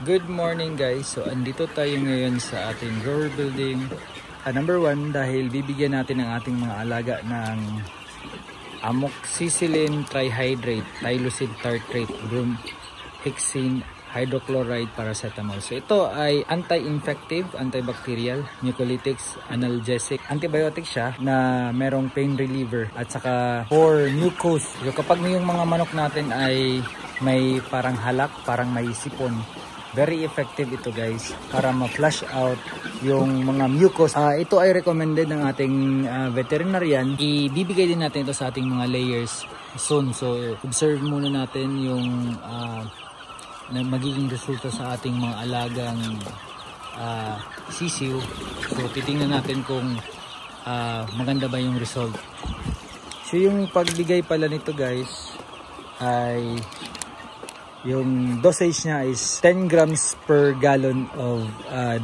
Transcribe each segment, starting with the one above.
Good morning guys. So andito tayo ngayon sa ating grower building. Number 1 dahil bibigyan natin ang ating mga alaga ng amoxicillin trihydrate, tylosin tartrate, bromhexine, hydrochloride, paracetamol. So ito ay anti-infective, antibacterial, mucolytics, analgesic, antibiotic siya na merong pain reliever at saka for mucus. So kapag yung mga manok natin ay may parang halak, parang may sipon, very effective ito guys para ma-flush out yung mga mucus. Ito ay recommended ng ating veterinarian. Ibibigay din natin ito sa ating mga layers soon. So observe muna natin yung na magiging resulta sa ating mga alagang sisiw. So titingnan natin kung maganda ba yung result. So yung pagbigay pala nito guys ay yung dosage niya is 10 grams per gallon of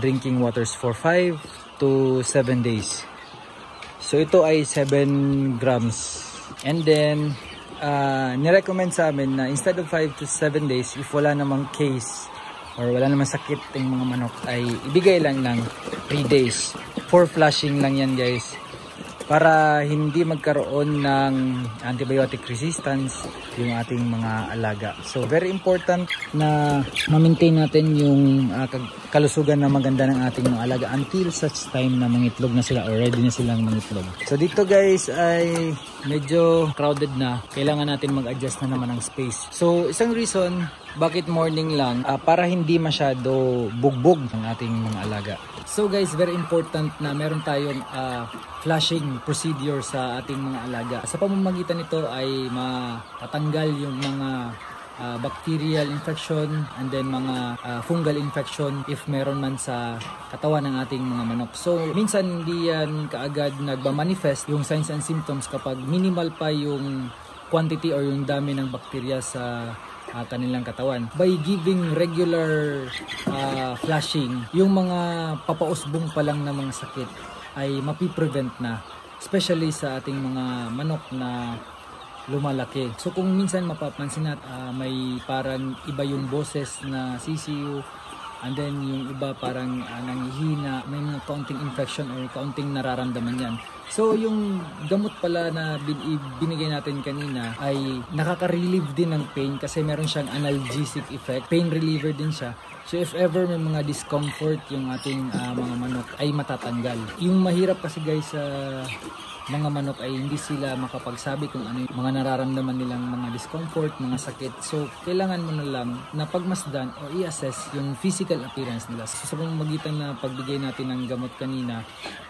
drinking waters for 5 to 7 days. So ito ay 7 grams. And then nirecommend sa amin na instead of 5 to 7 days, if wala namang case or wala namang sakit ng mga manok, ay ibigay lang ng 3 days. For flushing lang yan guys, para hindi magkaroon ng antibiotic resistance yung ating mga alaga. So very important na ma-maintain natin yung kalusugan na maganda ng ating mga alaga until such time na mangitlog na sila or ready na silang mangitlog. So dito guys ay medyo crowded na. Kailangan natin mag-adjust na naman ng space. So isang reason bakit morning lang, para hindi masyado bugbog ang ating mga alaga. So guys, very important na meron tayong flushing procedure sa ating mga alaga. Sa pamamagitan nito ay matatanggal yung mga bacterial infection and then mga fungal infection if meron man sa katawan ng ating mga manok. So minsan hindi yan kaagad nagmamanifest yung signs and symptoms kapag minimal pa yung quantity or yung dami ng bacteria sa kanilang katawan. By giving regular flushing, yung mga papausbong pa lang na mga sakit ay mapiprevent na, especially sa ating mga manok na lumalaki. So kung minsan mapapansin natin may parang iba yung boses na sisiu, and then yung iba parang nanghihina, may mga kaunting infection or kaunting nararamdaman yan. So yung gamot pala na binigay natin kanina ay nakaka-relieve din ng pain kasi meron siyang analgesic effect, pain reliever din siya. So if ever may mga discomfort yung ating mga manok ay matatanggal. Yung mahirap kasi guys sa mga manok ay hindi sila makapagsabi kung ano yung mga nararamdaman nilang mga discomfort, mga sakit. So kailangan mo na lang na pagmasdan o i-assess yung physical appearance nila. So sa pamamagitan na pagbigay natin ng gamot kanina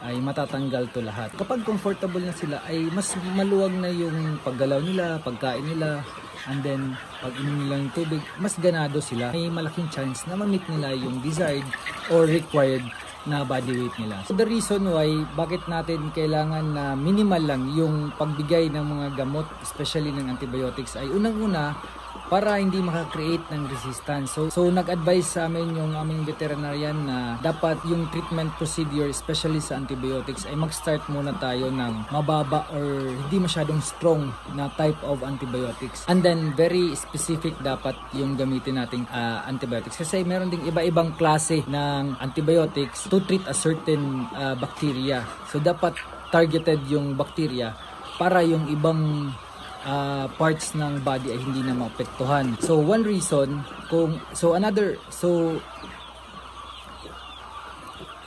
ay matatanggal to lahat. Kapag comfortable na sila ay mas maluwag na yung paggalaw nila, pagkain nila, and then pag inom nila ng tubig, mas ganado sila. May malaking chance na ma-meet nila yung desired or required na body weight nila. So the reason why bakit natin kailangan na minimal lang yung pagbigay ng mga gamot, especially ng antibiotics, ay unang-una para hindi maka-create ng resistance. So nag-advise sa amin yung aming veterinarian na dapat yung treatment procedure, especially sa antibiotics, ay mag-start muna tayo ng mababa or hindi masyadong strong na type of antibiotics. And then very specific dapat yung gamitin nating antibiotics. Kasi meron ding iba-ibang klase ng antibiotics to treat a certain bacteria. So dapat targeted yung bacteria para yung ibang parts ng body ay hindi na maapektuhan. So one reason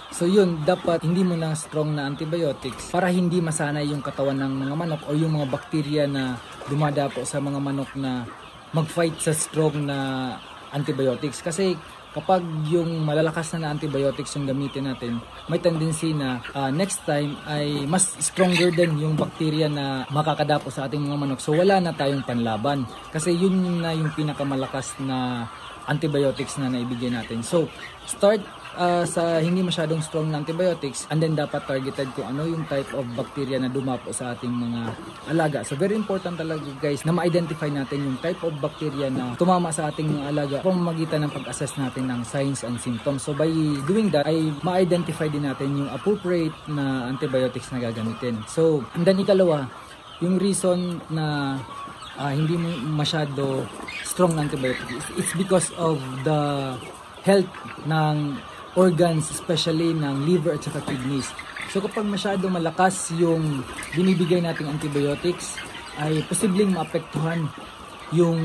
so yun, dapat hindi mo na strong na antibiotics para hindi masanay yung katawan ng mga manok o yung mga bacteria na dumadapo sa mga manok na mag-fight sa strong na antibiotics. Kasi kapag yung malalakas na antibiotics yung gamitin natin, may tendency na next time ay mas stronger din yung bacteria na makakadapo sa ating mga manok. So wala na tayong panlaban. Kasi yun na yung pinakamalakas na antibiotics na naibigay natin. So start sa hindi masyadong strong na antibiotics, and then dapat targeted kung ano yung type of bacteria na dumapo sa ating mga alaga. So very important talaga guys na ma-identify natin yung type of bacteria na tumama sa ating mga alaga pamamagitan ng pag-assess natin ng signs and symptoms. So by doing that ay ma-identify din natin yung appropriate na antibiotics na gagamitin. So and then ikalawa, yung reason na hindi mo masyado strong na antibiotics, it's because of the health ng organs, especially ng liver at saka kidneys. So kapag masyado malakas yung binibigay nating antibiotics, ay posibleng maapektuhan yung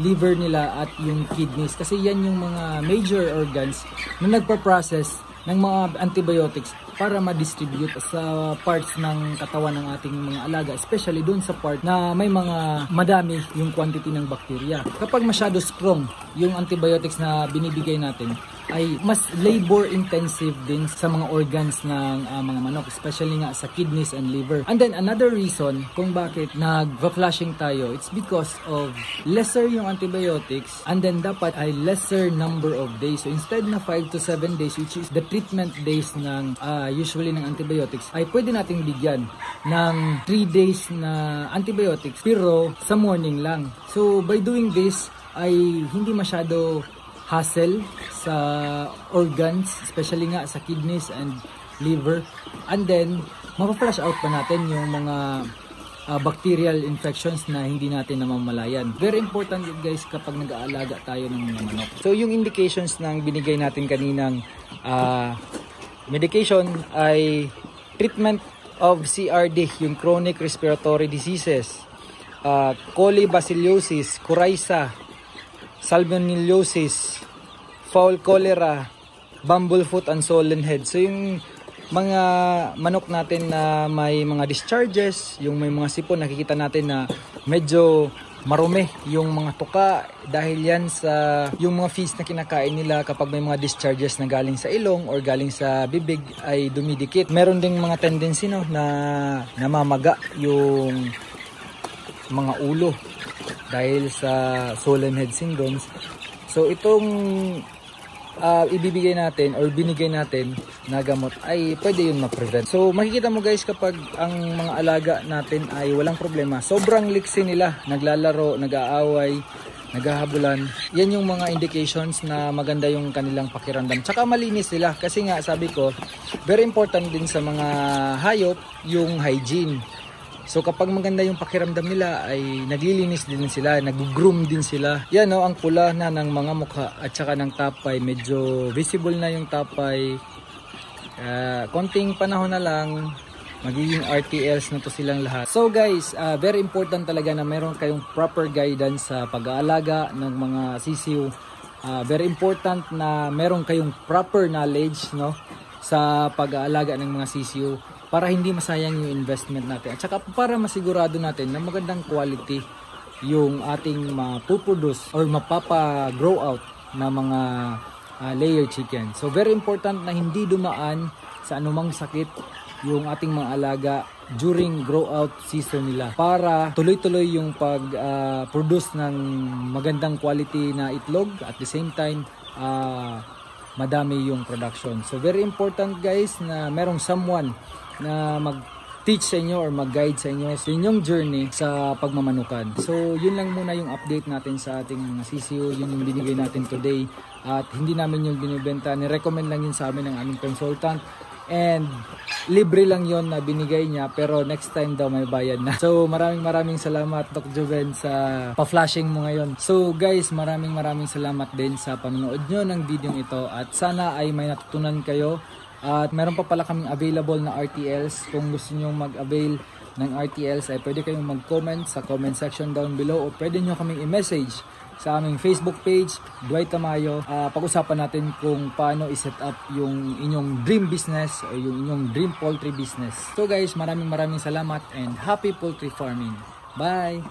liver nila at yung kidneys. Kasi yan yung mga major organs na nagpa-process ng mga antibiotics para ma-distribute sa parts ng katawan ng ating mga alaga, especially doon sa part na may mga madami yung quantity ng bacteria. Kapag masyado strong yung antibiotics na binibigay natin, ay mas labor intensive din sa mga organs ng mga manok, especially nga sa kidneys and liver. And then another reason kung bakit nag-flushing tayo, it's because of lesser yung antibiotics, and then dapat ay lesser number of days. So instead na 5 to 7 days, which is the treatment days ng usually ng antibiotics, ay pwede nating bigyan ng 3 days na antibiotics pero sa morning lang. So by doing this ay hindi masyado hassle sa organs, especially nga sa kidneys and liver. And then, mapaplush out pa natin yung mga bacterial infections na hindi natin namamalayan. Very important yun guys kapag nag-aalaga tayo ng mga manok. So yung indications ng binigay natin kaninang medication ay treatment of CRD, yung chronic respiratory diseases, colibacillosis, coryza, salmonellosis, fowl cholera, bumblefoot, and swollen head. So yung mga manok natin na may mga discharges, yung may mga sipon, nakikita natin na medyo marumi yung mga tuka dahil yan sa yung mga feeds na kinakain nila. Kapag may mga discharges na galing sa ilong or galing sa bibig ay dumidikit. Meron ding mga tendency no, na namamaga yung mga ulo dahil sa swollen head syndromes. So itong ibibigay natin or binigay natin na gamot ay pwede yun ma-prevent. So makikita mo guys kapag ang mga alaga natin ay walang problema, sobrang liksi nila, naglalaro, nag-aaway, naghahabulan, yan yung mga indications na maganda yung kanilang pakiramdam. Tsaka malinis sila kasi nga sabi ko, very important din sa mga hayop yung hygiene. So kapag maganda yung pakiramdam nila ay naglilinis din sila, nag-groom din sila. Yan ang pula na ng mga mukha at saka ng tapay, medyo visible na yung tapay. Konting panahon na lang, magiging RTLs na to silang lahat. So guys, very important talaga na meron kayong proper guidance sa pag-aalaga ng mga sisiw. Very important na meron kayong proper knowledge no, sa pag-aalaga ng mga sisiw, para hindi masayang yung investment natin. At saka para masigurado natin na magandang quality yung ating mapuproduce or mapapa-grow out na mga layer chicken. So very important na hindi dumaan sa anumang sakit yung ating mga alaga during grow out season nila, para tuloy-tuloy yung pag-produce ng magandang quality na itlog, at the same time madami yung production. So very important guys na merong someone na mag-teach sa inyo or mag-guide sa inyo sa inyong journey sa pagmamanukan. So yun lang muna yung update natin sa ating mga sisiw, yun yung binigay natin today, at hindi namin yung binibenta, ni-recommend lang yun sa amin ng aming consultant, and libre lang yon na binigay niya, pero next time daw may bayad na. So maraming salamat Doc Joven sa pa-flashing mo ngayon. So guys, maraming salamat din sa panonood nyo ng video ito, at sana ay may natutunan kayo. At meron pa pala kaming available na RTLs. Kung gusto nyo mag-avail ng RTLs ay pwede kayong mag-comment sa comment section down below, o pwede nyo kaming i-message sa aming Facebook page, Dwight Tamayo. Pag-usapan natin kung paano i-set up yung inyong dream business o yung inyong dream poultry business. So guys, maraming salamat and happy poultry farming. Bye!